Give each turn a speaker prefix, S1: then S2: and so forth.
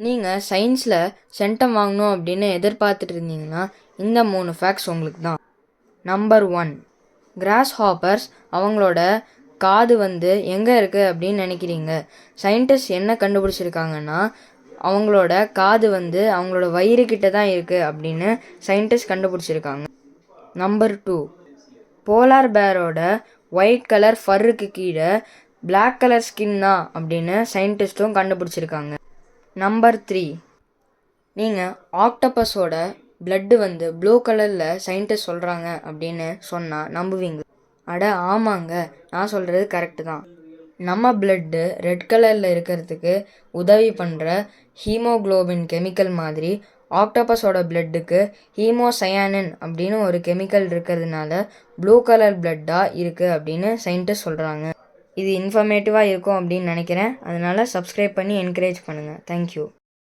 S1: நீங்கள் சயின்ஸில் சென்டம் வாங்கணும் அப்படின்னு எதிர்பார்த்துட்டு இருந்தீங்கன்னா இந்த 3 ஃபேக்ட்ஸ் உங்களுக்கு தான். நம்பர் 1, கிராஸ் ஹாப்பர்ஸ் அவங்களோட காது எங்கே இருக்குது அப்படின்னு நினைக்கிறீங்க. சயின்டிஸ்ட் என்ன கண்டுபிடிச்சிருக்காங்கன்னா அவங்களோட காது அவங்களோட வயிறுக்கிட்ட தான் இருக்குது அப்படின்னு சயின்டிஸ்ட் கண்டுபிடிச்சிருக்காங்க. நம்பர் 2, போலார் பேரோட ஒயிட் கலர் ஃபர்ருக்கு கீழே பிளாக் கலர் ஸ்கின் தான் அப்படின்னு சயின்டிஸ்ட்டும் கண்டுபிடிச்சிருக்காங்க. நம்பர் 3, நீங்கள் ஆக்டோபஸோட பிளட்டு ப்ளூ கலரில் சயின்டிஸ்ட் சொல்கிறாங்க அப்படின்னு சொன்னால் நம்புவீங்க? அட ஆமாங்க, நான் சொல்கிறது கரெக்டு தான். நம்ம பிளட்டு ரெட் கலரில் இருக்கிறதுக்கு உதவி பண்ணுற ஹீமோக்ளோபின் கெமிக்கல் மாதிரி ஆக்டோபஸோட பிளட்டுக்கு ஹீமோசயானின் அப்படின்னு ஒரு கெமிக்கல் இருக்கிறதுனால ப்ளூ கலர் பிளட்டாக இருக்குது அப்படின்னு சயின்டிஸ்ட் சொல்கிறாங்க. இது இன்ஃபர்மேட்டிவாக இருக்கும் அப்படின்னு நினைக்கிறேன். அதனால் சப்ஸ்கிரைப் பண்ணி என்கரேஜ் பண்ணுங்கள். தேங்க்யூ.